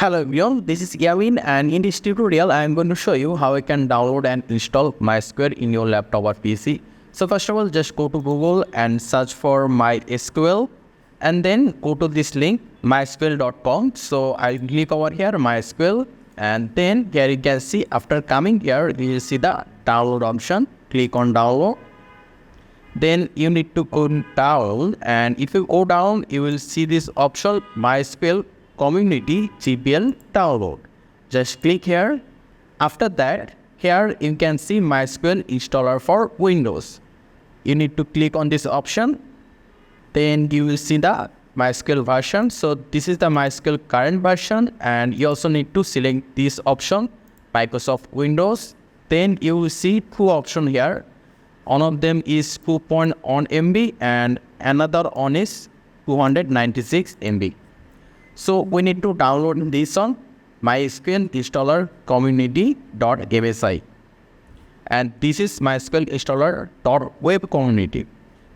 Hello everyone, this is Gavin and in this tutorial I am going to show you how you can download and install MySQL in your laptop or PC. So first of all, just go to Google and search for MySQL and then go to this link mysql.com. So I'll click over here MySQL and then here you can see after coming here you will see the download option. Click on download. Then you need to go down and if you go down you will see this option MySQL Community GPL download. Just click here. After that, here you can see MySQL installer for Windows. You need to click on this option. Then you will see the MySQL version. So this is the MySQL current version and you also need to select this option, Microsoft Windows. Then you will see two options here. One of them is 2.1 MB and another one is 296 MB. So we need to download this on MySQL installer community.msi and this is MySQL installer.web community.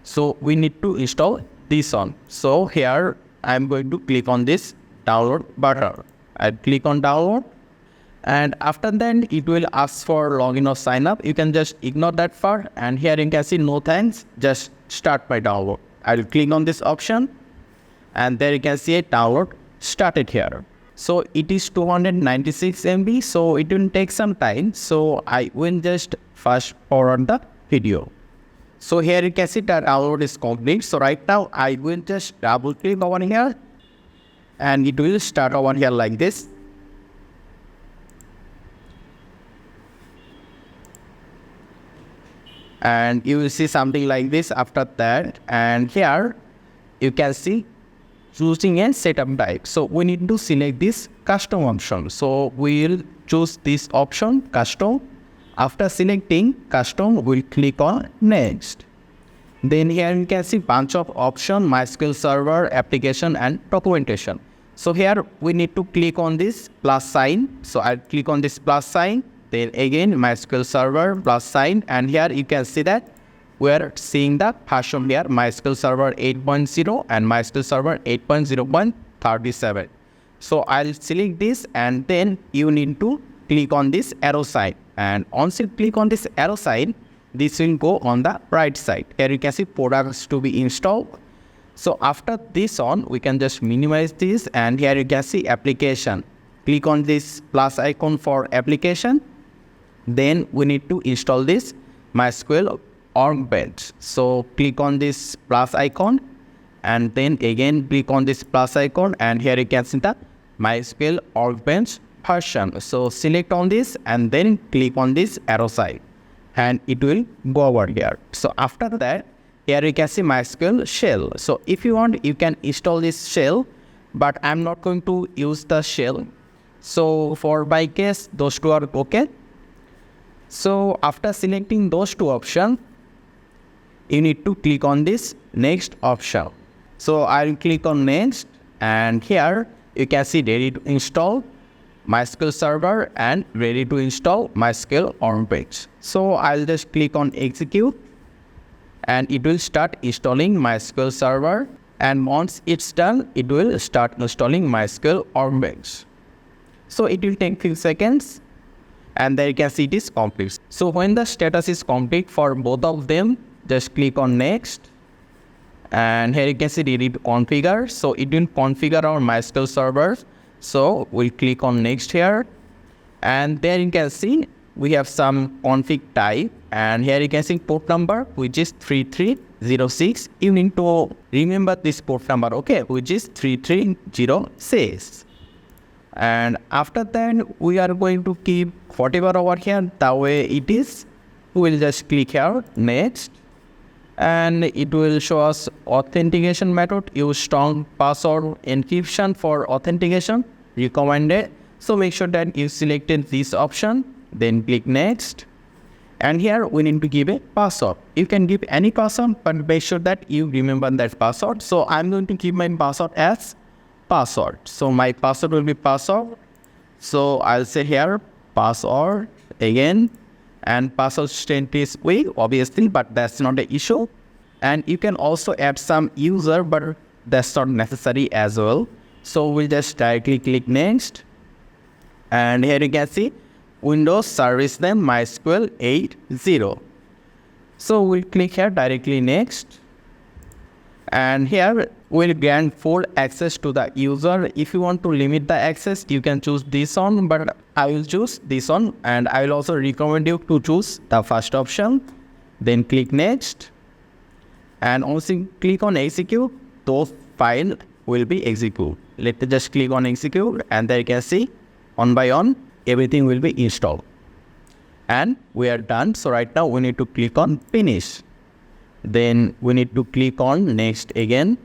So we need to install this on. So here I am going to click on this download button. I click on download and after that it will ask for login or sign up. You can just ignore that part and here you can see no thanks, just start my download. I will click on this option and there you can see a download started here. So it is 296 MB, so it will take some time. So I will just fast forward the video. So here you can see that download is complete. So right now I will just double click over here and it will start over here like this. And you will see something like this after that, and here you can see choosing a setup type. So we need to select this custom option. So we'll choose this option custom. After selecting custom, we'll click on next. Then here you can see bunch of options, MySQL server, application and documentation. So here we need to click on this plus sign. So I'll click on this plus sign. Then again MySQL server plus sign and here you can see that we are seeing the version here MySQL server 8.0 and MySQL server 8.0.37. So I'll select this and then you need to click on this arrow sign and once you click on this arrow sign this will go on the right side. Here you can see products to be installed. So after this on we can just minimize this and here you can see application. Click on this plus icon for application. Then we need to install this MySQL workbench. So click on this plus icon and then again click on this plus icon and here you can see the MySQL workbench version. So select on this and then click on this arrow side and it will go over here. So after that here you can see MySQL shell. So if you want you can install this shell, but I'm not going to use the shell. So for my case those two are okay. So after selecting those two options, you need to click on this next option. So I'll click on next and here you can see ready to install MySQL server and ready to install MySQL workbench. So I'll just click on execute and it will start installing MySQL server and once it's done it will start installing MySQL workbench. So it will take few seconds and there you can see it is complete. So when the status is complete for both of them, just click on next and here you can see ready to configure. So it will configure our MySQL server. So we'll click on next here and there you can see we have some config type and here you can see port number which is 3306. You need to remember this port number, okay, which is 3306. And after that we are going to keep whatever over here the way it is. We will just click here next and it will show us authentication method. Use strong password encryption for authentication recommended. So make sure that you selected this option, then click next and here we need to give a password. You can give any password but make sure that you remember that password. So I'm going to keep my password as password. So my password will be password. So I'll say here password again and password strength is weak obviously, but that's not the issue. And you can also add some user, but that's not necessary as well. So we'll just directly click next And here you can see Windows service name MySQL 8.0. So we'll click here directly next. And here we'll grant full access to the user. If you want to limit the access, you can choose this one, but I will choose this one, and I will also recommend you to choose the first option. Then click next, and once you click on execute, those file will be executed. Let me just click on execute, and there you can see one by one everything will be installed, and we are done. So right now we need to click on finish. Then we need to click on next again,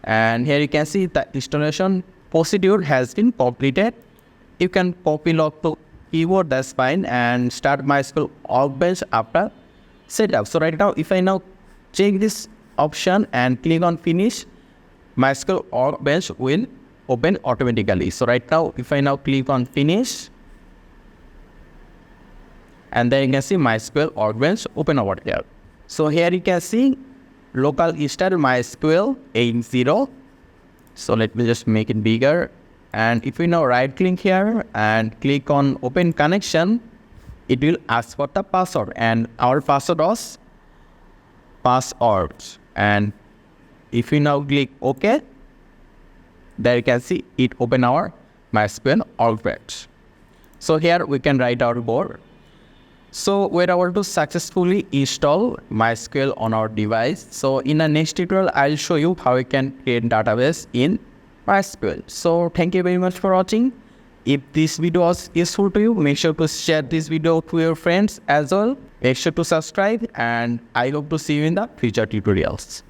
and here you can see the installation procedure has been completed. You can copy log to keyboard, that's fine, and start MySQL workbench after setup. So right now if I now check this option and click on finish, MySQL workbench will open automatically. So right now if I now click on finish, and then you can see MySQL workbench open over here. So here you can see local install MySQL 8.0. So let me just make it bigger. And if we now right click here and click on open connection, it will ask for the password, and our password was password. And if we now click OK, there you can see it open our MySQL workbench. So here we can write our code. So we're able to successfully install MySQL on our device. So in the next tutorial, I'll show you how we can create database in MySQL. So thank you very much for watching. If this video was useful to you, make sure to share this video to your friends as well. Make sure to subscribe, and I hope to see you in the future tutorials.